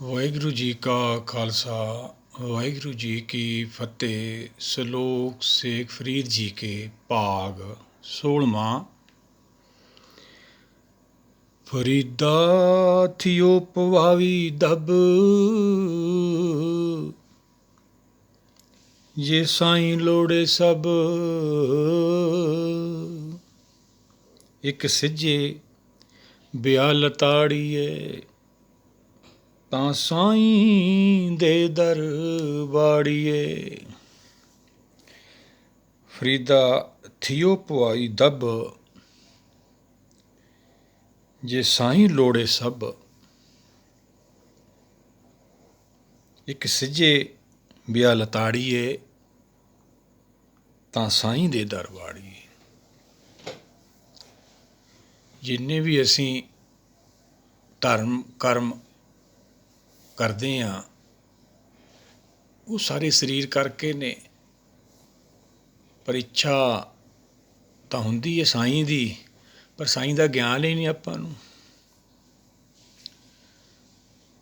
ਵਾਹਿਗੁਰੂ ਜੀ ਕਾ ਖਾਲਸਾ ਵਾਹਿਗੁਰੂ ਜੀ ਕੀ ਫਤਿਹ। ਸ਼ਲੋਕ ਸ਼ੇਖ ਫਰੀਦ ਜੀ ਕੇ ਭਾਗ 16ਵਾਂ। ਫਰੀਦਾ ਥਿਓ ਪਵਾਵੀ ਦਬ, ਜੇ ਸਾਈਂ ਲੋੜੇ ਸਭ। ਇੱਕ ਸਿੱਜੇ ਬਿਆ ਲਤਾੜੀਏ, ਤਾਂ ਸਾਈਂ ਦੇ ਦਰ ਵਾੜੀਏ। ਫਰੀਦਾ ਥਿਓ ਪਵਾਈ ਦਬ, ਜੇ ਸਾਈਂ ਲੋੜੇ ਸਭ। ਇੱਕ ਸਿੱਜੇ ਬਿਆ ਲਤਾੜੀਏ, ਤਾਂ ਸਾਈਂ ਦੇ ਦਰ ਵਾੜੀਏ। ਜਿੰਨੇ ਵੀ ਅਸੀਂ ਧਰਮ ਕਰਮ ਕਰਦੇ ਹਾਂ, ਉਹ ਸਾਰੇ ਸਰੀਰ ਕਰਕੇ ਨੇ। ਪਰ ਇੱਛਾ ਤਾਂ ਹੁੰਦੀ ਹੈ ਸਾਈਂ ਦੀ, ਪਰ ਸਾਈਂ ਦਾ ਗਿਆਨ ਹੀ ਨਹੀਂ ਆਪਾਂ ਨੂੰ।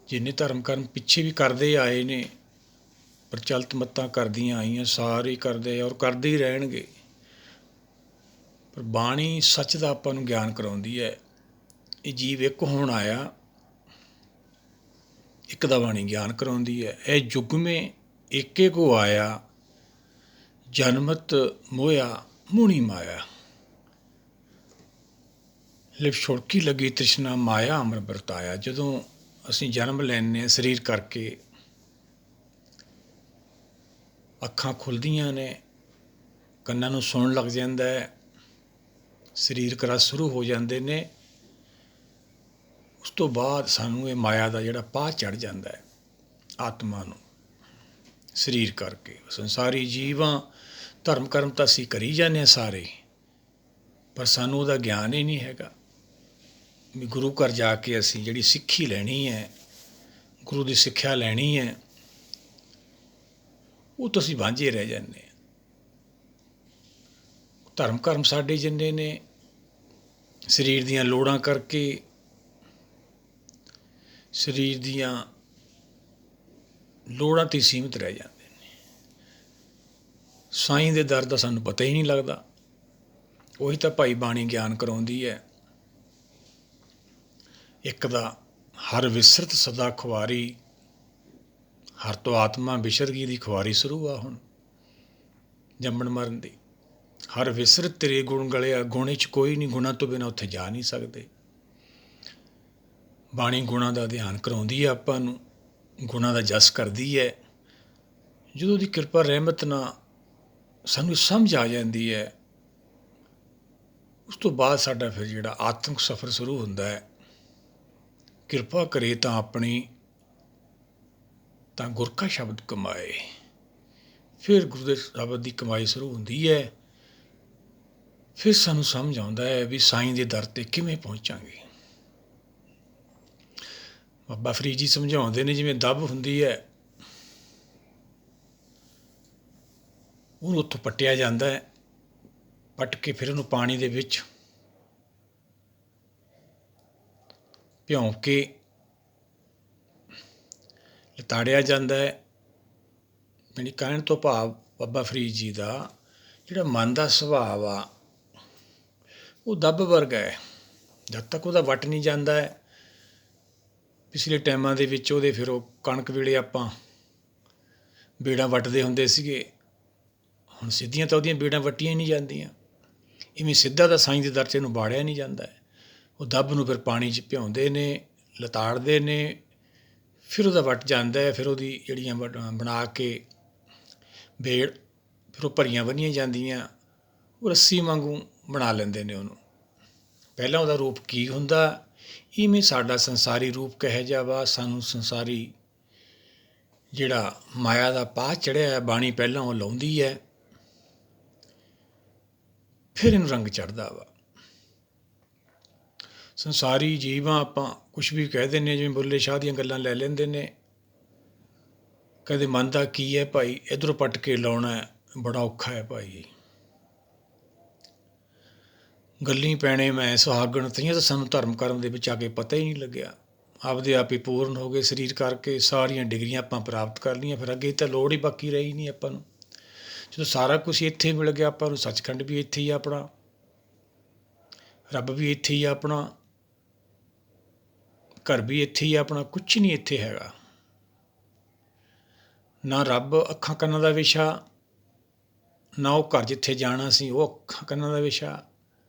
ਜਿੰਨੇ ਧਰਮ ਕਰਮ ਪਿੱਛੇ ਵੀ ਕਰਦੇ ਆਏ ਨੇ, ਪ੍ਰਚਲਿਤ ਮੱਤਾਂ ਕਰਦੀਆਂ ਆਈਆਂ, ਸਾਰੇ ਕਰਦੇ ਔਰ ਕਰਦੇ ਹੀ ਰਹਿਣਗੇ। ਪਰ ਬਾਣੀ ਸੱਚ ਦਾ ਆਪਾਂ ਨੂੰ ਗਿਆਨ ਕਰਾਉਂਦੀ ਹੈ। ਇਹ ਜੀਵ ਇੱਕ ਹੋਣ ਆਇਆ, ਇੱਕ ਦਾ ਬਾਣੀ ਗਿਆਨ ਕਰਾਉਂਦੀ ਹੈ। ਇਹ ਜੁਗਮੇ ਏਕੇ ਕੋ ਆਇਆ, ਜਨਮਤ ਮੋਇਆ ਮੂਣੀ ਮਾਇਆ। ਲਿਵ ਛੁੜਕੀ ਲੱਗੀ ਤ੍ਰਿਸ਼ਨਾ, ਮਾਇਆ ਅਮਰ ਵਰਤਾਇਆ। ਜਦੋਂ ਅਸੀਂ ਜਨਮ ਲੈਂਦੇ ਹਾਂ ਸਰੀਰ ਕਰਕੇ, ਅੱਖਾਂ ਖੁੱਲ੍ਹਦੀਆਂ ਨੇ, ਕੰਨਾਂ ਨੂੰ ਸੁਣਨ ਲੱਗ ਜਾਂਦਾ ਹੈ, ਸਰੀਰਕ ਰਸ ਸ਼ੁਰੂ ਹੋ ਜਾਂਦੇ ਨੇ। ਉਸ ਤੋਂ ਬਾਅਦ ਸਾਨੂੰ ਇਹ ਮਾਇਆ ਦਾ ਜਿਹੜਾ ਪਾਹ ਚੜ੍ਹ ਜਾਂਦਾ ਹੈ ਆਤਮਾ ਨੂੰ, ਸਰੀਰ ਕਰਕੇ। ਸੰਸਾਰੀ ਜੀਵਾਂ ਧਰਮ ਕਰਮ ਤਾਂ ਅਸੀਂ ਕਰੀ ਜਾਂਦੇ ਹਾਂ ਸਾਰੇ, ਪਰ ਸਾਨੂੰ ਉਹਦਾ ਗਿਆਨ ਹੀ ਨਹੀਂ ਹੈਗਾ ਵੀ ਗੁਰੂ ਘਰ ਜਾ ਕੇ ਅਸੀਂ ਜਿਹੜੀ ਸਿੱਖੀ ਲੈਣੀ ਹੈ, ਗੁਰੂ ਦੀ ਸਿੱਖਿਆ ਲੈਣੀ ਹੈ, ਉਹ ਤਾਂ ਅਸੀਂ ਵਾਂਝੇ ਰਹਿ ਜਾਂਦੇ ਹਾਂ। ਧਰਮ ਕਰਮ ਸਾਡੇ ਜਿੰਨੇ ਨੇ ਸਰੀਰ ਦੀਆਂ ਲੋੜਾਂ ਕਰਕੇ, ਸਰੀਰ ਦੀਆਂ ਲੋੜਾਂ 'ਤੇ ਸੀਮਿਤ ਰਹਿ ਜਾਂਦੇ ਨੇ। ਸਾਈਂ ਦੇ ਦਰ ਦਾ ਸਾਨੂੰ ਪਤਾ ਹੀ ਨਹੀਂ ਲੱਗਦਾ। ਉਹੀ ਤਾਂ ਭਾਈ ਬਾਣੀ ਗਿਆਨ ਕਰਾਉਂਦੀ ਹੈ। ਇੱਕ ਦਾ ਹਰ ਵਿਸਰਤ ਸਦਾ ਖੁਆਰੀ, ਹਰ ਤੋਂ ਆਤਮਾ ਵਿਸਰ ਗਈ ਦੀ ਖੁਆਰੀ ਸ਼ੁਰੂ ਆ ਹੁਣ ਜੰਮਣ ਮਰਨ ਦੀ। ਹਰ ਵਿਸਰਤ ਤੇਰੇ ਗੁਣ ਗਲਿਆ, ਗੁਣ 'ਚ ਕੋਈ ਨਹੀਂ, ਗੁਣਾਂ ਤੋਂ ਬਿਨਾਂ ਉੱਥੇ ਜਾ ਨਹੀਂ ਸਕਦੇ। ਬਾਣੀ ਗੁਣਾਂ ਦਾ ਅਧਿਐਨ ਕਰਾਉਂਦੀ ਹੈ ਆਪਾਂ ਨੂੰ, ਗੁਣਾਂ ਦਾ ਜਸ ਕਰਦੀ ਹੈ। ਜਦੋਂ ਉਹਦੀ ਕਿਰਪਾ ਰਹਿਮਤ ਨਾਲ ਸਾਨੂੰ ਸਮਝ ਆ ਜਾਂਦੀ ਹੈ, ਉਸ ਤੋਂ ਬਾਅਦ ਸਾਡਾ ਫਿਰ ਜਿਹੜਾ ਆਤਮਿਕ ਸਫ਼ਰ ਸ਼ੁਰੂ ਹੁੰਦਾ ਹੈ। ਕਿਰਪਾ ਕਰੇ ਤਾਂ ਆਪਣੀ, ਤਾਂ ਗੁਰ ਕਾ ਸ਼ਬਦ ਕਮਾਏ। ਫਿਰ ਗੁਰੂ ਦੇ ਸ਼ਬਦ ਦੀ ਕਮਾਈ ਸ਼ੁਰੂ ਹੁੰਦੀ ਹੈ। ਫਿਰ ਸਾਨੂੰ ਸਮਝ ਆਉਂਦਾ ਹੈ ਵੀ ਸਾਈਂ ਦੇ ਦਰ 'ਤੇ ਕਿਵੇਂ ਪਹੁੰਚਾਂਗੇ। ਬਾਬਾ ਫਰੀਦ ਜੀ ਸਮਝਾਉਂਦੇ ਨੇ, ਜਿਵੇਂ ਦੱਬ ਹੁੰਦੀ ਹੈ, ਉਹਨੂੰ ਉੱਥੋਂ ਪੱਟਿਆ ਜਾਂਦਾ ਹੈ। ਪੱਟ ਕੇ ਫਿਰ ਉਹਨੂੰ ਪਾਣੀ ਦੇ ਵਿੱਚ ਭਿਉਂ ਕੇ ਲਤਾੜਿਆ ਜਾਂਦਾ ਹੈ। ਯਾਨੀ ਕਹਿਣ ਤੋਂ ਭਾਵ ਬਾਬਾ ਫਰੀਦ ਜੀ ਦਾ ਜਿਹੜਾ ਮਨ ਦਾ ਸੁਭਾਅ ਆ, ਉਹ ਦੱਬ ਵਰਗਾ ਹੈ। ਜਦ ਤੱਕ ਉਹਦਾ ਵੱਟ ਨਹੀਂ ਜਾਂਦਾ ਹੈ। ਪਿਛਲੇ ਟਾਈਮਾਂ ਦੇ ਵਿੱਚ ਉਹਦੇ ਫਿਰ ਉਹ ਕਣਕ ਵੇਲੇ ਆਪਾਂ ਬੇੜਾਂ ਵੱਟਦੇ ਹੁੰਦੇ ਸੀਗੇ। ਹੁਣ ਸਿੱਧੀਆਂ ਤਾਂ ਉਹਦੀਆਂ ਬੇੜਾਂ ਵੱਟੀਆਂ ਹੀ ਨਹੀਂ ਜਾਂਦੀਆਂ। ਇਵੇਂ ਸਿੱਧਾ ਤਾਂ ਸਾਈਂ ਦੇ ਦਰ 'ਚ ਇਹਨੂੰ ਵਾੜਿਆ ਨਹੀਂ ਜਾਂਦਾ ਹੈ। ਉਹ ਦੱਬ ਨੂੰ ਫਿਰ ਪਾਣੀ 'ਚ ਭਿਉਂਦੇ ਨੇ, ਲਤਾੜਦੇ ਨੇ, ਫਿਰ ਉਹਦਾ ਵੱਟ ਜਾਂਦਾ ਹੈ। ਫਿਰ ਉਹਦੀ ਜਿਹੜੀਆਂ ਬਣਾ ਕੇ ਬੇੜ, ਫਿਰ ਉਹ ਭਰੀਆਂ ਬੰਨ੍ਹੀਆਂ ਜਾਂਦੀਆਂ, ਉਹ ਰੱਸੀ ਵਾਂਗੂ ਬਣਾ ਲੈਂਦੇ ਨੇ ਉਹਨੂੰ। ਪਹਿਲਾਂ ਉਹਦਾ ਰੂਪ ਕੀ ਹੁੰਦਾ, ਇਵੇਂ ਸਾਡਾ ਸੰਸਾਰੀ ਰੂਪ ਕਿਹੋ ਜਿਹਾ ਵਾ। ਸਾਨੂੰ ਸੰਸਾਰੀ ਜਿਹੜਾ ਮਾਇਆ ਦਾ ਪਾਹ ਚੜ੍ਹਿਆ ਹੈ, ਬਾਣੀ ਪਹਿਲਾਂ ਉਹ ਲਾਉਂਦੀ ਹੈ, ਫਿਰ ਇਹਨੂੰ ਰੰਗ ਚੜ੍ਹਦਾ ਵਾ। ਸੰਸਾਰੀ ਜੀਵਾਂ ਆਪਾਂ ਕੁਛ ਵੀ ਕਹਿ ਦਿੰਦੇ ਹਾਂ, ਜਿਵੇਂ ਬੁੱਲੇ ਸ਼ਾਹ ਦੀਆਂ ਗੱਲਾਂ ਲੈ ਲੈਂਦੇ ਨੇ। ਕਦੇ ਮਨ ਦਾ ਕੀ ਹੈ ਭਾਈ, ਇੱਧਰੋਂ ਪੱਟ ਕੇ ਲਾਉਣਾ ਬੜਾ ਔਖਾ ਹੈ ਭਾਈ। ਗੱਲੀਂ ਪੈਣੇ ਮੈਂ ਸੁਹਾਗਣ ਤੀਆਂ, ਤਾਂ ਸਾਨੂੰ ਧਰਮ ਕਰਮ ਦੇ ਵਿੱਚ ਆ ਕੇ ਪਤਾ ਹੀ ਨਹੀਂ ਲੱਗਿਆ। ਆਪਦੇ ਆਪ ਹੀ ਪੂਰਨ ਹੋ ਗਏ ਸਰੀਰ ਕਰਕੇ, ਸਾਰੀਆਂ ਡਿਗਰੀਆਂ ਆਪਾਂ ਪ੍ਰਾਪਤ ਕਰ ਲਈਆਂ, ਫਿਰ ਅੱਗੇ ਤਾਂ ਲੋੜ ਹੀ ਬਾਕੀ ਰਹੀ ਨਹੀਂ ਆਪਾਂ ਨੂੰ। ਜਦੋਂ ਸਾਰਾ ਕੁਛ ਇੱਥੇ ਮਿਲ ਗਿਆ ਆਪਾਂ ਨੂੰ, ਸੱਚਖੰਡ ਵੀ ਇੱਥੇ ਹੀ ਆ ਆਪਣਾ, ਰੱਬ ਵੀ ਇੱਥੇ ਹੀ ਆ ਆਪਣਾ, ਘਰ ਵੀ ਇੱਥੇ ਹੀ ਆ ਆਪਣਾ, ਕੁਛ ਨਹੀਂ ਇੱਥੇ ਹੈਗਾ। ਨਾ ਰੱਬ ਅੱਖਾਂ ਕੰਨਾਂ ਦਾ ਵਿਸ਼ਾ, ਨਾ ਉਹ ਘਰ ਜਿੱਥੇ ਜਾਣਾ ਸੀ ਉਹ ਅੱਖਾਂ ਕੰਨਾਂ ਦਾ ਵਿਸ਼ਾ।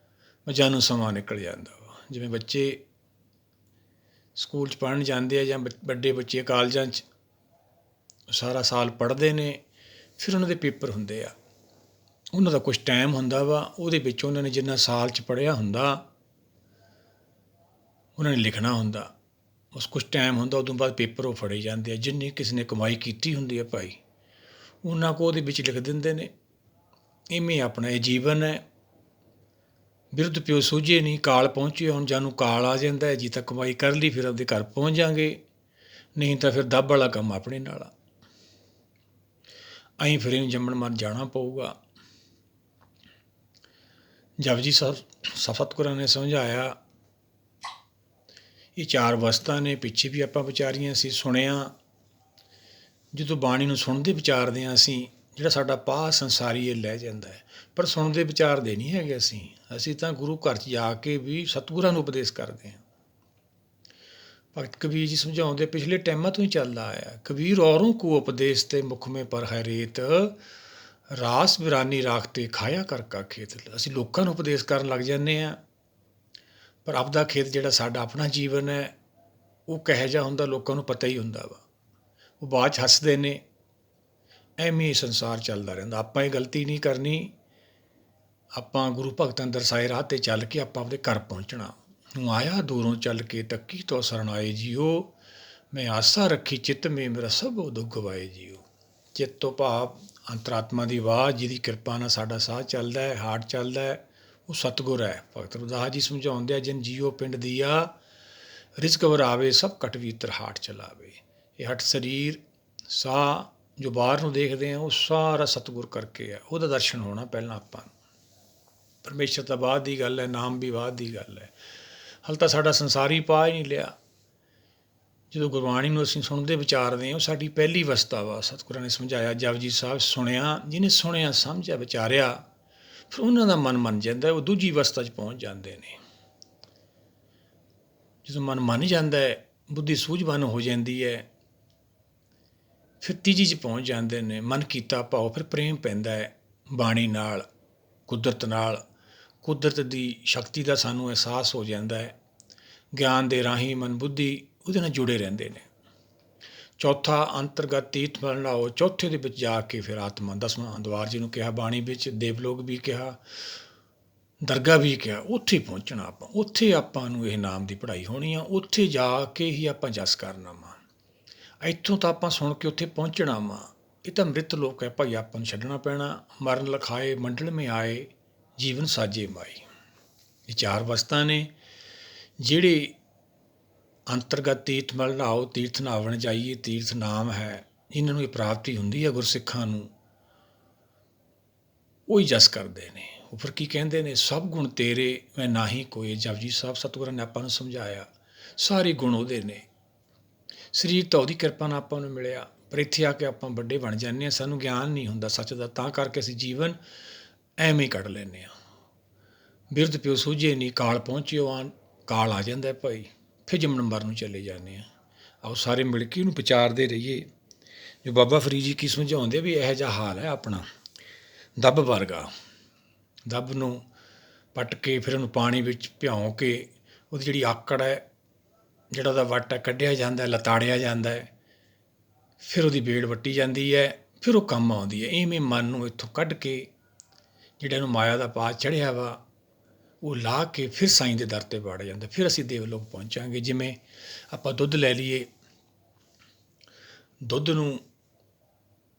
ਮਜ਼ਾਂ ਨੂੰ ਸਮਾਂ ਨਿਕਲ ਜਾਂਦਾ ਵਾ। ਜਿਵੇਂ ਬੱਚੇ ਸਕੂਲ 'ਚ ਪੜ੍ਹਨ ਜਾਂਦੇ ਆ ਜਾਂ ਵੱਡੇ ਬੱਚੇ ਕਾਲਜਾਂ 'ਚ ਸਾਰਾ ਸਾਲ ਪੜ੍ਹਦੇ ਨੇ, ਫਿਰ ਉਹਨਾਂ ਦੇ ਪੇਪਰ ਹੁੰਦੇ ਆ। ਉਹਨਾਂ ਦਾ ਕੁਛ ਟਾਈਮ ਹੁੰਦਾ ਵਾ, ਉਹਦੇ ਵਿੱਚ ਉਹਨਾਂ ਨੇ ਜਿੰਨਾ ਸਾਲ 'ਚ ਪੜ੍ਹਿਆ ਹੁੰਦਾ ਉਹਨਾਂ ਨੇ ਲਿਖਣਾ ਹੁੰਦਾ। ਉਸ ਕੁਛ ਟਾਈਮ ਹੁੰਦਾ, ਉਦੋਂ ਬਾਅਦ ਪੇਪਰ ਉਹ ਫੜੇ ਜਾਂਦੇ ਆ। ਜਿੰਨੀ ਕਿਸੇ ਨੇ ਕਮਾਈ ਕੀਤੀ ਹੁੰਦੀ ਹੈ ਭਾਈ, ਉਹਨਾਂ ਕੋ ਉਹਦੇ ਵਿੱਚ ਲਿਖ ਦਿੰਦੇ ਨੇ। ਇਵੇਂ ਆਪਣਾ ਇਹ ਜੀਵਨ ਹੈ। ਬਿਰਧ ਪਿਓ ਸੂਝੇ ਨਹੀਂ, ਕਾਲ ਪਹੁੰਚੇ ਹੁਣ, ਜਾਨੂੰ ਕਾਲ ਆ ਜਾਂਦਾ ਜੀ ਤਾਂ ਕਮਾਈ ਕਰ ਲਈ, ਫਿਰ ਆਪਦੇ ਘਰ ਪਹੁੰਚ ਜਾਂਗੇ, ਨਹੀਂ ਤਾਂ ਫਿਰ ਦੱਬ ਵਾਲਾ ਕੰਮ ਆਪਣੇ ਨਾਲ ਆ। ਅਸੀਂ ਫਿਰ ਇਹਨੂੰ ਜੰਮਣ ਮਰ ਜਾਣਾ ਪਊਗਾ। ਜਪਜੀ ਸਾਹਿਬ ਸਤਿਗੁਰਾਂ ਨੇ ਸਮਝਾਇਆ, ਇਹ 4 ਅਵਸਥਾ ਨੇ। ਪਿੱਛੇ ਵੀ ਆਪਾਂ ਵਿਚਾਰੀਆਂ ਸੀ, ਸੁਣਿਆ। ਜਦੋਂ ਬਾਣੀ ਨੂੰ ਸੁਣਦੇ ਵਿਚਾਰਦੇ ਹਾਂ ਅਸੀਂ, ਜਿਹੜਾ ਸਾਡਾ ਪਾਹ ਸੰਸਾਰੀ ਇਹ ਲੈ ਜਾਂਦਾ ਹੈ, ਪਰ ਸੁਣਦੇ ਵਿਚਾਰਦੇ ਨਹੀਂ ਹੈਗੇ ਅਸੀਂ ਤਾਂ ਗੁਰੂ ਘਰ 'ਚ ਜਾ ਕੇ ਵੀ ਸਤਿਗੁਰਾਂ ਨੂੰ ਉਪਦੇਸ਼ ਕਰਦੇ ਹਾਂ। ਭਗਤ ਕਬੀਰ ਜੀ ਸਮਝਾਉਂਦੇ, ਪਿਛਲੇ ਟਾਈਮਾਂ ਤੋਂ ਹੀ ਚੱਲਦਾ ਆਇਆ, ਕਬੀਰ ਔਰੋਂ ਕੋ ਉਪਦੇਸ਼ ਤੇ ਮੁਖ ਮੇ ਪਰ ਹੈ ਰੇਤ, ਰਾਸ ਬਿਰਾਨੀ ਰਾਖਤੇ ਖਾਇਆ ਕਰ ਕਾ ਖੇਤ। ਅਸੀਂ ਲੋਕਾਂ ਨੂੰ ਉਪਦੇਸ਼ ਕਰਨ ਲੱਗ ਜਾਂਦੇ ਹਾਂ, ਪਰ ਆਪਦਾ ਖੇਤ ਜਿਹੜਾ ਸਾਡਾ ਆਪਣਾ ਜੀਵਨ ਹੈ ਉਹ ਕਿਹੋ ਜਿਹਾ ਹੁੰਦਾ ਲੋਕਾਂ ਨੂੰ ਪਤਾ ਹੀ ਹੁੰਦਾ ਵਾ। ਉਹ ਬਾਅਦ 'ਚ ਹੱਸਦੇ ਨੇ। ਐਵੇਂ ਹੀ ਸੰਸਾਰ ਚੱਲਦਾ ਰਹਿੰਦਾ। ਆਪਾਂ ਇਹ ਗਲਤੀ ਨਹੀਂ ਕਰਨੀ। ਆਪਾਂ ਗੁਰੂ ਭਗਤਾਂ ਦਰਸਾਏ ਰਾਹ 'ਤੇ ਚੱਲ ਕੇ ਆਪਾਂ ਆਪਦੇ ਘਰ ਪਹੁੰਚਣਾ। ਨੂੰ ਆਇਆ ਦੂਰੋਂ ਚੱਲ ਕੇ ਤੱਕੀ ਤੋਂ ਸਰਣ ਆਏ ਜੀਓ, ਮੈਂ ਆਸਾ ਰੱਖੀ ਚਿੱਤ ਮੇ ਮੇਰਾ ਸਭੋ ਦੁੱਖ ਗਵਾਏ ਜੀਓ। ਚਿੱਤ ਤੋਂ ਭਾਵ ਅੰਤਰਾਤਮਾ ਦੀ ਆਵਾਜ਼, ਜਿਹਦੀ ਕਿਰਪਾ ਨਾਲ ਸਾਡਾ ਸਾਹ ਚੱਲਦਾ ਹੈ, ਹਾਰਟ ਚੱਲਦਾ ਹੈ, ਉਹ ਸਤਿਗੁਰ ਹੈ। ਭਗਤ ਰਵਿਦਾਸ ਜੀ ਸਮਝਾਉਂਦੇ ਆ, ਜਿਨ ਜੀਓ ਪਿੰਡ ਦੀਆ ਰਿਜ਼ਕ ਵਰਾਵੇ, ਸਭ ਕਟ ਵੀਤਰ ਹਾਟ ਚਲਾਵੇ। ਇਹ ਹੱਟ ਸਰੀਰ, ਸਾਹ ਜੋ ਬਾਹਰ ਨੂੰ ਦੇਖਦੇ ਆ, ਉਹ ਸਾਰਾ ਸਤਿਗੁਰ ਕਰਕੇ ਆ। ਉਹਦਾ ਦਰਸ਼ਨ ਹੋਣਾ ਪਹਿਲਾਂ ਆਪਾਂ ਨੂੰ। ਪਰਮੇਸ਼ਰ ਤਾਂ ਬਾਅਦ ਦੀ ਗੱਲ ਹੈ, ਨਾਮ ਵੀ ਬਾਅਦ ਦੀ ਗੱਲ ਹੈ। ਹਾਲੇ ਤਾਂ ਸਾਡਾ ਸੰਸਾਰੀ ਪਾ ਹੀ ਨਹੀਂ ਲਿਆ। ਜਦੋਂ ਗੁਰਬਾਣੀ ਨੂੰ ਅਸੀਂ ਸੁਣਦੇ ਵਿਚਾਰਦੇ ਹਾਂ, ਉਹ ਸਾਡੀ ਪਹਿਲੀ ਅਵਸਥਾ ਵਾ। ਸਤਿਗੁਰਾਂ ਨੇ ਸਮਝਾਇਆ, ਜਪਜੀ ਸਾਹਿਬ ਸੁਣਿਆ, ਜਿਹਨੇ ਸੁਣਿਆ ਸਮਝਿਆ ਵਿਚਾਰਿਆ, ਫਿਰ ਉਹਨਾਂ ਦਾ ਮਨ ਮੰਨ ਜਾਂਦਾ, ਉਹ ਦੂਜੀ ਅਵਸਥਾ 'ਚ ਪਹੁੰਚ ਜਾਂਦੇ ਨੇ। ਜਦੋਂ ਮਨ ਮੰਨ ਜਾਂਦਾ ਹੈ, ਬੁੱਧੀ ਸੂਝਵਾਨ ਹੋ ਜਾਂਦੀ ਹੈ, ਫਿਰ ਤੀਜੀ 'ਚ ਪਹੁੰਚ ਜਾਂਦੇ ਨੇ। ਮਨ ਕੀਤਾ ਭਾਉ, ਫਿਰ ਪ੍ਰੇਮ ਪੈਂਦਾ ਹੈ ਬਾਣੀ ਨਾਲ, ਕੁਦਰਤ ਨਾਲ। ਕੁਦਰਤ ਦੀ ਸ਼ਕਤੀ ਦਾ ਸਾਨੂੰ ਅਹਿਸਾਸ ਹੋ ਜਾਂਦਾ ਹੈ। ਗਿਆਨ ਦੇ ਰਾਹੀਂ ਮਨ ਬੁੱਧੀ ਉਹਦੇ ਨਾਲ ਜੁੜੇ ਰਹਿੰਦੇ ਨੇ। ਚੌਥਾ ਅੰਤਰਗਤ ਤੀਰਥ ਮਲ ਲਾਓ। ਚੌਥੇ ਦੇ ਵਿੱਚ ਜਾ ਕੇ ਫਿਰ ਆਤਮਾ, 10ਵਾਂ ਦੁਆਰ ਜਿਹਨੂੰ ਕਿਹਾ ਬਾਣੀ ਵਿੱਚ, ਦੇਵਲੋਕ ਵੀ ਕਿਹਾ, ਦਰਗਾਹ ਵੀ ਕਿਹਾ, ਉੱਥੇ ਪਹੁੰਚਣਾ ਆਪਾਂ। ਉੱਥੇ ਆਪਾਂ ਨੂੰ ਇਹ ਨਾਮ ਦੀ ਪੜ੍ਹਾਈ ਹੋਣੀ ਆ। ਉੱਥੇ ਜਾ ਕੇ ਹੀ ਆਪਾਂ ਜਸ ਕਰਨਾ ਵਾ। ਇੱਥੋਂ ਤਾਂ ਆਪਾਂ ਸੁਣ ਕੇ ਉੱਥੇ ਪਹੁੰਚਣਾ ਵਾ। ਇਹ ਤਾਂ ਅੰਮ੍ਰਿਤ ਲੋਕ ਹੈ ਭਾਈ, ਆਪਾਂ ਨੂੰ ਛੱਡਣਾ ਪੈਣਾ। ਮਰਨ ਲਿਖਾਏ ਮੰਡਲ ਮੇ ਆਏ, ਜੀਵਨ ਸਾਜੇ ਮਾਈ। ਇਹ 4 ਅਵਸਥਾ ਨੇ। ਜਿਹੜੇ ਅੰਤਰਗਤ ਤੀਰਥ ਮਲ ਨਹਾਓ, ਤੀਰਥ ਨਹਾਵਣ ਜਾਈਏ, ਤੀਰਥ ਨਾਮ ਹੈ, ਇਹਨਾਂ ਨੂੰ ਇਹ ਪ੍ਰਾਪਤੀ ਹੁੰਦੀ ਹੈ ਗੁਰਸਿੱਖਾਂ ਨੂੰ, ਉਹ ਹੀ ਜਸ ਕਰਦੇ ਨੇ। ਉਹ ਫਿਰ ਕੀ ਕਹਿੰਦੇ ਨੇ, ਸਭ ਗੁਣ ਤੇਰੇ ਮੈਂ ਨਾਹੀ ਕੋਏ। ਜਪਜੀ ਸਾਹਿਬ ਸਤਿਗੁਰਾਂ ਨੇ ਆਪਾਂ ਨੂੰ ਸਮਝਾਇਆ, ਸਾਰੇ ਗੁਣ ਉਹਦੇ ਨੇ। ਸਰੀਰ ਤਾਂ ਉਹਦੀ ਕਿਰਪਾ ਨਾਲ ਆਪਾਂ ਨੂੰ ਮਿਲਿਆ, ਪਰ ਇੱਥੇ ਆ ਕੇ ਆਪਾਂ ਵੱਡੇ ਬਣ ਜਾਂਦੇ ਹਾਂ। ਸਾਨੂੰ ਗਿਆਨ ਨਹੀਂ ਹੁੰਦਾ ਸੱਚ ਦਾ, ਤਾਂ ਕਰਕੇ ਅਸੀਂ ਜੀਵਨ ਐਵੇਂ ਹੀ ਕੱਢ ਲੈਂਦੇ ਹਾਂ। ਬਿਰਧ ਪਿਓ ਸੂਝੇ ਨਹੀਂ, ਕਾਲ ਪਹੁੰਚਿਓ ਆਣ। ਕਾਲ ਆ ਜਾਂਦਾ ਭਾਈ, ਫਿਰ ਜੰਮਣ ਮਰਨ ਨੂੰ ਚਲੇ ਜਾਂਦੇ ਹਾਂ। ਆਓ ਸਾਰੇ ਮਿਲ ਕੇ ਇਹਨੂੰ ਵਿਚਾਰਦੇ ਰਹੀਏ। ਜੋ ਬਾਬਾ ਫਰੀਦ ਜੀ ਕੀ ਸਮਝਾਉਂਦੇ ਵੀ ਇਹੋ ਜਿਹਾ ਹਾਲ ਹੈ ਆਪਣਾ, ਦੱਬ ਵਰਗਾ। ਦੱਬ ਨੂੰ ਪੱਟ ਕੇ ਫਿਰ ਉਹਨੂੰ ਪਾਣੀ ਵਿੱਚ ਭਿਉਂ ਕੇ ਉਹਦੀ ਜਿਹੜੀ ਆਕੜ ਹੈ, ਜਿਹੜਾ ਉਹਦਾ ਵੱਟ ਹੈ, ਕੱਢਿਆ ਜਾਂਦਾ, ਲਤਾੜਿਆ ਜਾਂਦਾ ਹੈ, ਫਿਰ ਉਹਦੀ ਬੇੜ ਵੱਟੀ ਜਾਂਦੀ ਹੈ, ਫਿਰ ਉਹ ਕੰਮ ਆਉਂਦੀ ਹੈ। ਇਵੇਂ ਮਨ ਨੂੰ ਇੱਥੋਂ ਕੱਢ ਕੇ, ਜਿਹੜਾ ਇਹਨੂੰ ਮਾਇਆ ਦਾ ਪਾਸ ਚੜ੍ਹਿਆ ਵਾ, ਉਹ ਲਾ ਕੇ ਫਿਰ ਸਾਈਂ ਦੇ ਦਰ 'ਤੇ ਵੜ ਜਾਂਦਾ। ਫਿਰ ਅਸੀਂ ਦੇਵਲੋਕ ਪਹੁੰਚਾਂਗੇ। ਜਿਵੇਂ ਆਪਾਂ ਦੁੱਧ ਲੈ ਲਈਏ, ਦੁੱਧ ਨੂੰ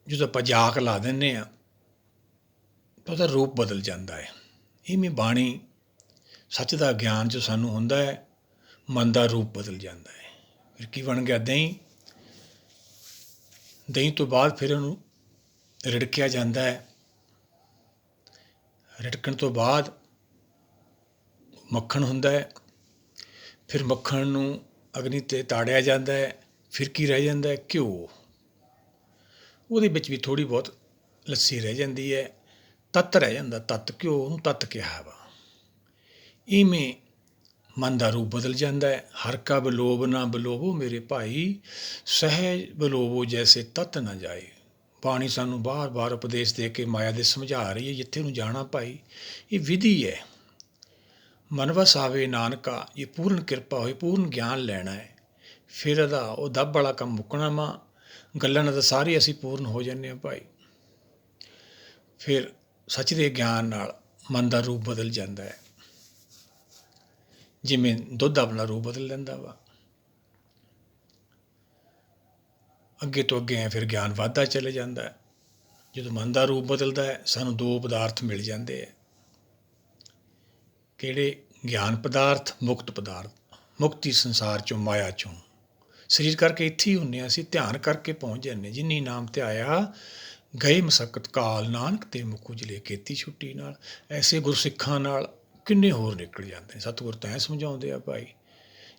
ਜਦੋਂ ਆਪਾਂ ਜਾਕ ਲਾ ਦਿੰਦੇ ਹਾਂ ਤਾਂ ਉਹਦਾ ਰੂਪ ਬਦਲ ਜਾਂਦਾ ਹੈ। ਇਵੇਂ ਬਾਣੀ ਸੱਚ ਦਾ ਗਿਆਨ ਜੋ ਸਾਨੂੰ ਹੁੰਦਾ ਹੈ, ਮਨ ਦਾ ਰੂਪ ਬਦਲ ਜਾਂਦਾ ਹੈ। ਫਿਰ ਕੀ ਬਣ ਗਿਆ, ਦਹੀਂ। ਦਹੀਂ ਤੋਂ ਬਾਅਦ ਫਿਰ ਉਹਨੂੰ ਰਿੜਕਿਆ ਜਾਂਦਾ ਹੈ। ਰਿੜਕਣ ਤੋਂ ਬਾਅਦ ਮੱਖਣ ਹੁੰਦਾ ਹੈ। ਫਿਰ ਮੱਖਣ ਨੂੰ ਅਗਨੀ 'ਤੇ ਤਾੜਿਆ ਜਾਂਦਾ ਹੈ, ਫਿਰ ਕੀ ਰਹਿ ਜਾਂਦਾ ਹੈ? ਘਿਓ। ਉਹਦੇ ਵਿੱਚ ਵੀ ਥੋੜ੍ਹੀ ਬਹੁਤ ਲੱਸੀ ਰਹਿ ਜਾਂਦੀ ਹੈ, ਤੱਤ ਰਹਿ ਜਾਂਦਾ, ਤੱਤ ਘਿਓ ਉਹਨੂੰ ਤੱਤ ਕਿਹਾ ਵਾ। ਇਵੇਂ ਮਨ ਦਾ ਰੂਪ ਬਦਲ ਜਾਂਦਾ ਹੈ। ਹਰ ਕਾ ਬਲੋਭ ਨਾ ਬਲੋਵੋ ਮੇਰੇ ਭਾਈ, ਸਹਿਜ ਬਲੋਵੋ ਜੈਸੇ ਤੱਤ ਨਾ ਜਾਏ। ਬਾਣੀ ਸਾਨੂੰ ਬਾਰ-ਬਾਰ ਉਪਦੇਸ਼ ਦੇ ਕੇ ਮਾਇਆ ਦੇ ਸਮਝਾ ਰਹੀ ਹੈ, ਜਿੱਥੇ ਨੂੰ ਜਾਣਾ ਭਾਈ ਇਹ ਵਿਧੀ ਹੈ। ਮਨ ਵਸ ਆਵੇ ਨਾਨਕਾ, ਇਹ ਪੂਰਨ ਕਿਰਪਾ ਹੋਏ, ਪੂਰਨ ਗਿਆਨ ਲੈਣਾ ਹੈ, ਫਿਰ ਇਹਦਾ ਉਹ ਦੱਬ ਵਾਲਾ ਕੰਮ ਮੁੱਕਣਾ ਵਾ। ਗੱਲਾਂ ਨਾਲ ਤਾਂ ਸਾਰੇ ਅਸੀਂ ਪੂਰਨ ਹੋ ਜਾਂਦੇ ਹਾਂ ਭਾਈ। ਫਿਰ ਸੱਚ ਦੇ ਗਿਆਨ ਨਾਲ ਮਨ ਦਾ ਰੂਪ ਬਦਲ ਜਾਂਦਾ ਹੈ, ਜਿਵੇਂ ਦੁੱਧ ਆਪਣਾ ਰੂਪ ਬਦਲ ਲੈਂਦਾ ਵਾ। ਅੱਗੇ ਤੋਂ ਅੱਗੇ ਫਿਰ ਗਿਆਨ ਵੱਧਦਾ ਚਲੇ ਜਾਂਦਾ ਹੈ। ਜਦੋਂ ਮਨ ਦਾ ਰੂਪ ਬਦਲਦਾ ਹੈ, ਸਾਨੂੰ ਦੋ ਪਦਾਰਥ ਮਿਲ ਜਾਂਦੇ ਹੈ। ਕਿਹੜੇ? ਗਿਆਨ ਪਦਾਰਥ, ਮੁਕਤ ਪਦਾਰਥ। ਮੁਕਤੀ ਸੰਸਾਰ ਚੋਂ, ਮਾਇਆ ਚੋਂ। ਸਰੀਰ ਕਰਕੇ ਇੱਥੇ ਹੀ ਹੁੰਦੇ ਹਾਂ ਅਸੀਂ, ਧਿਆਨ ਕਰਕੇ ਪਹੁੰਚ ਜਾਂਦੇ। ਜਿਨੀ ਨਾਮ ਧਿਆਇਆ ਗਏ ਮਸਕਤ ਕਾਲ, ਨਾਨਕ ਤੇ ਮੁਖ ਉਜਲੇ ਕੀਤੀ ਛੁੱਟੀ ਨਾਲ। ਐਸੇ ਗੁਰਸਿੱਖਾਂ ਨਾਲ ਕਿੰਨੇ ਹੋਰ ਨਿਕਲ ਜਾਂਦੇ ਨੇ। ਸਤਿਗੁਰ ਤਾਂ ਐਂ ਸਮਝਾਉਂਦੇ ਆ ਭਾਈ,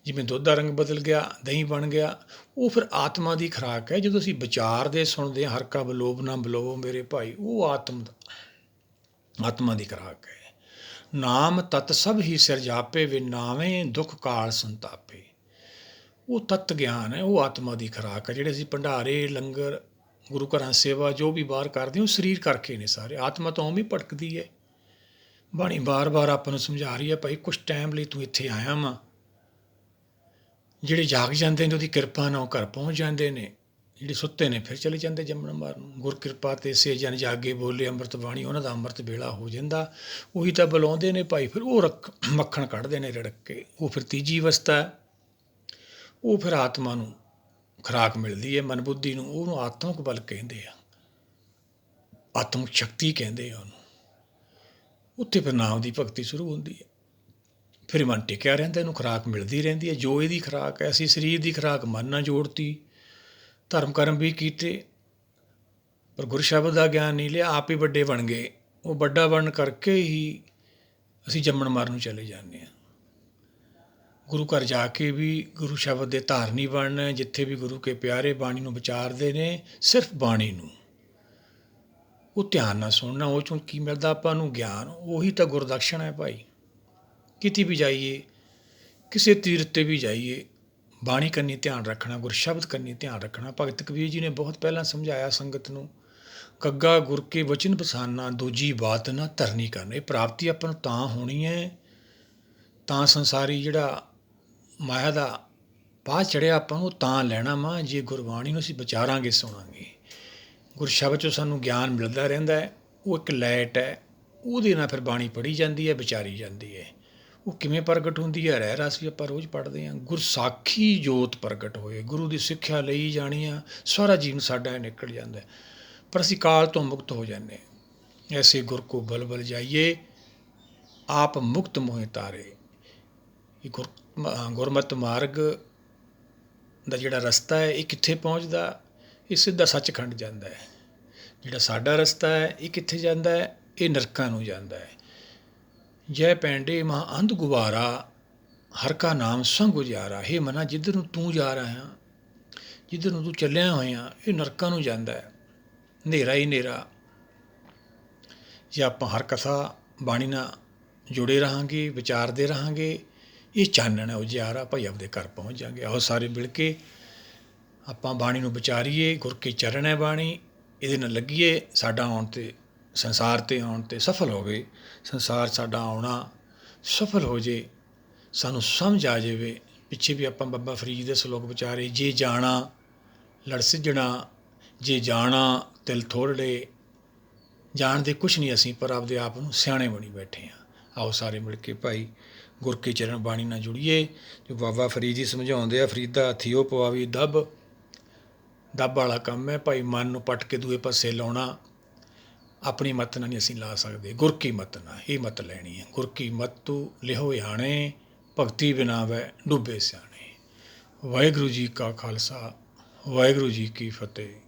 ਜਿਵੇਂ ਦੁੱਧ ਦਾ ਰੰਗ ਬਦਲ ਗਿਆ, ਦਹੀਂ ਬਣ ਗਿਆ, ਉਹ ਫਿਰ ਆਤਮਾ ਦੀ ਖੁਰਾਕ ਹੈ। ਜਦੋਂ ਅਸੀਂ ਵਿਚਾਰਦੇ ਸੁਣਦੇ ਹਾਂ, ਹਰ ਕਾ ਬਲੋਭ ਨਾ ਬਲੋਵੋ ਮੇਰੇ ਭਾਈ, ਉਹ ਆਤਮਾ ਦੀ ਖੁਰਾਕ ਹੈ। ਨਾਮ ਤਤ ਸਭ ਹੀ ਸਿਰ ਜਾਪੇ, ਵੇ ਨਾਵੇਂ ਦੁੱਖ ਕਾਲ ਸੰਤਾਪੇ। ਉਹ ਤੱਤ ਗਿਆਨ ਹੈ, ਉਹ ਆਤਮਾ ਦੀ ਖੁਰਾਕ ਹੈ। ਜਿਹੜੇ ਅਸੀਂ ਭੰਡਾਰੇ, ਲੰਗਰ, ਗੁਰੂ ਘਰਾਂ ਸੇਵਾ ਜੋ ਵੀ ਬਾਹਰ ਕਰਦੇ, ਉਹ ਸਰੀਰ ਕਰਕੇ ਨੇ ਸਾਰੇ। ਆਤਮਾ ਤਾਂ ਉਵੇਂ ਭਟਕਦੀ ਹੈ। ਬਾਣੀ ਬਾਰ-ਬਾਰ ਆਪਾਂ ਨੂੰ ਸਮਝਾ ਰਹੀ ਹੈ ਭਾਈ, ਕੁਛ ਟਾਈਮ ਲਈ ਤੂੰ ਇੱਥੇ ਆਇਆ ਵਾ। ਜਿਹੜੇ ਜਾਗ ਜਾਂਦੇ ਨੇ ਉਹਦੀ ਕਿਰਪਾ ਨਾਲ ਉਹ ਘਰ ਪਹੁੰਚ ਜਾਂਦੇ ਨੇ, ਜਿਹੜੇ ਸੁੱਤੇ ਨੇ ਫਿਰ ਚਲੇ ਜਾਂਦੇ ਜੰਮਣ ਮਰਨ ਨੂੰ। ਗੁਰ ਕਿਰਪਾ ਤੇ ਸੇ ਜਨ ਜਾਗੇ, ਬੋਲੇ ਅੰਮ੍ਰਿਤ ਬਾਣੀ, ਉਹਨਾਂ ਦਾ ਅੰਮ੍ਰਿਤ ਵੇਲਾ ਹੋ ਜਾਂਦਾ। ਉਹੀ ਤਾਂ ਬੁਲਾਉਂਦੇ ਨੇ ਭਾਈ, ਫਿਰ ਉਹ ਮੱਖਣ ਕੱਢਦੇ ਨੇ ਰਿੜਕ ਕੇ। ਉਹ ਫਿਰ ਤੀਜੀ ਅਵਸਥਾ ਹੈ। ਉਹ ਫਿਰ ਆਤਮਾ ਨੂੰ ਖੁਰਾਕ ਮਿਲਦੀ ਹੈ, ਮਨ ਬੁੱਧੀ ਨੂੰ। ਉਹਨੂੰ ਆਤਮਿਕ ਬਲ ਕਹਿੰਦੇ ਆ, ਆਤਮਿਕ ਸ਼ਕਤੀ ਕਹਿੰਦੇ ਆ ਉਹਨੂੰ। ਉੱਥੇ ਫਿਰ ਨਾਮ ਦੀ ਭਗਤੀ ਸ਼ੁਰੂ ਹੁੰਦੀ ਹੈ। ਫਿਰ ਮਨ ਟਿਕਿਆ ਰਹਿੰਦਾ, ਇਹਨੂੰ ਖੁਰਾਕ ਮਿਲਦੀ ਰਹਿੰਦੀ ਹੈ। ਜੋ ਇਹਦੀ ਖੁਰਾਕ ਹੈ, ਅਸੀਂ ਸਰੀਰ ਦੀ ਖੁਰਾਕ ਮਨ ਨਾਲ ਜੋੜਤੀ, ਧਰਮ ਕਰਮ ਵੀ ਕੀਤੇ, ਪਰ ਗੁਰ ਸ਼ਬਦ ਦਾ ਗਿਆਨ ਨਹੀਂ ਲਿਆ, ਆਪ ਹੀ ਵੱਡੇ ਬਣ ਗਏ। ਉਹ ਵੱਡਾ ਬਣਨ ਕਰਕੇ ਹੀ ਅਸੀਂ ਜੰਮਣ ਮਰਨ ਨੂੰ ਚਲੇ ਜਾਂਦੇ ਹਾਂ। ਗੁਰੂ ਘਰ ਜਾ ਕੇ ਵੀ ਗੁਰੂ ਸ਼ਬਦ ਦੇ ਧਾਰਨੀ ਬਣਨਾ। ਜਿੱਥੇ ਵੀ ਗੁਰੂ ਕੇ ਪਿਆਰੇ ਬਾਣੀ ਨੂੰ ਵਿਚਾਰਦੇ ਨੇ, ਸਿਰਫ ਬਾਣੀ ਨੂੰ ਉਹ ਧਿਆਨ ਨਾਲ ਸੁਣਨਾ। ਉਹ 'ਚੋਂ ਕੀ ਮਿਲਦਾ ਆਪਾਂ ਨੂੰ? ਗਿਆਨ। ਉਹੀ ਤਾਂ ਗੁਰਦਕਸ਼ਣਾ ਹੈ ਭਾਈ। ਕਿਤੇ ਵੀ ਜਾਈਏ, ਕਿਸੇ ਤੀਰਥ 'ਤੇ ਵੀ ਜਾਈਏ, ਬਾਣੀ ਕੰਨੀ ਧਿਆਨ ਰੱਖਣਾ, ਗੁਰਸ਼ਬਦ ਕੰਨੀ ਧਿਆਨ ਰੱਖਣਾ। ਭਗਤ ਕਬੀਰ ਜੀ ਨੇ ਬਹੁਤ ਪਹਿਲਾਂ ਸਮਝਾਇਆ ਸੰਗਤ ਨੂੰ, ਗੱਗਾ ਗੁਰ ਕੇ ਵਚਨ ਬਸਾਨਾ, ਦੂਜੀ ਬਾਤ ਨਾ ਧਰਨੀ ਕਰਨਾ। ਇਹ ਪ੍ਰਾਪਤੀ ਆਪਾਂ ਨੂੰ ਤਾਂ ਹੋਣੀ ਹੈ, ਤਾਂ ਸੰਸਾਰੀ ਜਿਹੜਾ ਮਾਇਆ ਦਾ ਪਾਹ ਚੜਿਆ ਆਪਾਂ ਨੂੰ ਤਾਂ ਲੈਣਾ ਵਾ, ਜੇ ਗੁਰਬਾਣੀ ਨੂੰ ਅਸੀਂ ਵਿਚਾਰਾਂਗੇ, ਸੁਣਾਂਗੇ। ਗੁਰਸ਼ਬਦ 'ਚੋਂ ਸਾਨੂੰ ਗਿਆਨ ਮਿਲਦਾ ਰਹਿੰਦਾ ਹੈ। ਉਹ ਇੱਕ ਲਾਈਟ ਹੈ, ਉਹਦੇ ਨਾਲ ਫਿਰ ਬਾਣੀ ਪੜ੍ਹੀ ਜਾਂਦੀ ਹੈ, ਵਿਚਾਰੀ ਜਾਂਦੀ ਹੈ। ਉਹ ਕਿਵੇਂ ਪ੍ਰਗਟ ਹੁੰਦੀ ਹੈ? ਰਹਿ ਰਸ ਵੀ ਆਪਾਂ ਰੋਜ਼ ਪੜ੍ਹਦੇ ਹਾਂ। ਗੁਰਸਾਖੀ ਜੋਤ ਪ੍ਰਗਟ ਹੋਏ, ਗੁਰੂ ਦੀ ਸਿੱਖਿਆ ਲਈ ਜਾਣੀ ਆ, ਸਾਰਾ ਜੀਵਨ ਸਾਡਾ ਨਿਕਲ ਜਾਂਦਾ, ਪਰ ਅਸੀਂ ਕਾਲ ਤੋਂ ਮੁਕਤ ਹੋ ਜਾਂਦੇ ਹਾਂ। ਐਸੇ ਗੁਰ ਕੋ ਬਲ ਬਲ ਜਾਈਏ, ਆਪ ਮੁਕਤ ਮੋਹਿ ਤਾਰੇ। ਇਹ ਗੁਰਮਤਿ ਮਾਰਗ ਦਾ ਜਿਹੜਾ ਰਸਤਾ ਹੈ, ਇਹ ਕਿੱਥੇ ਪਹੁੰਚਦਾ? ਇਹ ਸਿੱਧਾ ਸੱਚਖੰਡ ਜਾਂਦਾ ਹੈ। ਜਿਹੜਾ ਸਾਡਾ ਰਸਤਾ ਹੈ, ਇਹ ਕਿੱਥੇ ਜਾਂਦਾ ਹੈ? ਇਹ ਨਰਕਾਂ ਨੂੰ ਜਾਂਦਾ ਹੈ। ਜੈ ਪੈਂਡੇ ਮਹਾ ਅੰਧ ਗੁਬਾਰਾ, ਹਰ ਕਾ ਨਾਮ ਸੰਗ ਉਜਾਰਾ। ਹੇ ਮਨਾ, ਜਿੱਧਰ ਨੂੰ ਤੂੰ ਜਾ ਰਿਹਾ, ਜਿੱਧਰ ਨੂੰ ਤੂੰ ਚੱਲਿਆ ਹੋਇਆ, ਇਹ ਨਰਕਾਂ ਨੂੰ ਜਾਂਦਾ ਹੈ। ਹਨੇਰਾ ਹੀ ਹਨੇਰਾ। ਜੇ ਆਪਾਂ ਹਰ ਕਥਾ ਬਾਣੀ ਨਾਲ ਜੁੜੇ ਰਹਾਂਗੇ, ਵਿਚਾਰਦੇ ਰਹਾਂਗੇ, ਇਹ ਚਾਨਣ ਹੈ ਉਜਿਆਰਾ ਭਾਈ। ਆਪਦੇ ਘਰ ਪਹੁੰਚ ਜਾਵਾਂਗੇ। ਆਓ ਸਾਰੇ ਮਿਲ ਕੇ ਆਪਾਂ ਬਾਣੀ ਨੂੰ ਵਿਚਾਰੀਏ। ਗੁਰ ਕੀ ਚਰਨ ਹੈ ਬਾਣੀ, ਇਹਦੇ ਨਾਲ ਲੱਗੀਏ। ਸਾਡਾ ਆਉਣ 'ਤੇ, ਸੰਸਾਰ 'ਤੇ ਆਉਣ 'ਤੇ ਸਫਲ ਹੋਵੇ। ਸੰਸਾਰ ਸਾਡਾ ਆਉਣਾ ਸਫਲ ਹੋ ਜੇ, ਸਾਨੂੰ ਸਮਝ ਆ ਜਾਵੇ। ਪਿੱਛੇ ਵੀ ਆਪਾਂ ਬਾਬਾ ਫਰੀਦ ਦੇ ਸਲੋਕ ਵਿਚਾਰੇ, ਜੇ ਜਾਣਾ ਲੜ ਸਿੱਝਣਾ, ਜੇ ਜਾਣਾ ਤਿਲ ਥੋੜ੍ਹੇ। ਜਾਣਦੇ ਕੁਛ ਨਹੀਂ ਅਸੀਂ, ਪਰ ਆਪਦੇ ਆਪ ਨੂੰ ਸਿਆਣੇ ਬਣੀ ਬੈਠੇ ਹਾਂ। ਆਓ ਸਾਰੇ ਮਿਲ ਕੇ ਭਾਈ ਗੁਰ ਕੀ ਚਰਨ ਬਾਣੀ ਨਾਲ ਜੁੜੀਏ। ਜੋ ਬਾਬਾ ਫਰੀਦ ਜੀ ਸਮਝਾਉਂਦੇ ਆ, ਫਰੀਦਾ ਹੱਥੀਓ ਪਵਾਵੀ ਦੱਬ। ਦੱਬ ਵਾਲਾ ਕੰਮ ਹੈ ਭਾਈ। ਮਨ ਨੂੰ ਪੱਟ ਕੇ ਦੂਏ ਪਾਸੇ ਲਾਉਣਾ ਆਪਣੀ ਮੱਤ ਨਾਲ ਨਹੀਂ ਅਸੀਂ ਲਾ ਸਕਦੇ, ਗੁਰ ਕੀ ਮੱਤ ਨਾਲ ਇਹ ਮੱਤ ਲੈਣੀ ਹੈ। ਗੁਰ ਕੀ ਮੱਤੂ ਲਿਹੋ ਯਾਣੇ, ਭਗਤੀ ਬਿਨਾ ਵੈ ਡੁੱਬੇ ਸਿਆਣੇ। ਵਾਹਿਗੁਰੂ ਜੀ ਕਾ ਖਾਲਸਾ, ਵਾਹਿਗੁਰੂ ਜੀ ਕੀ ਫਤਿਹ।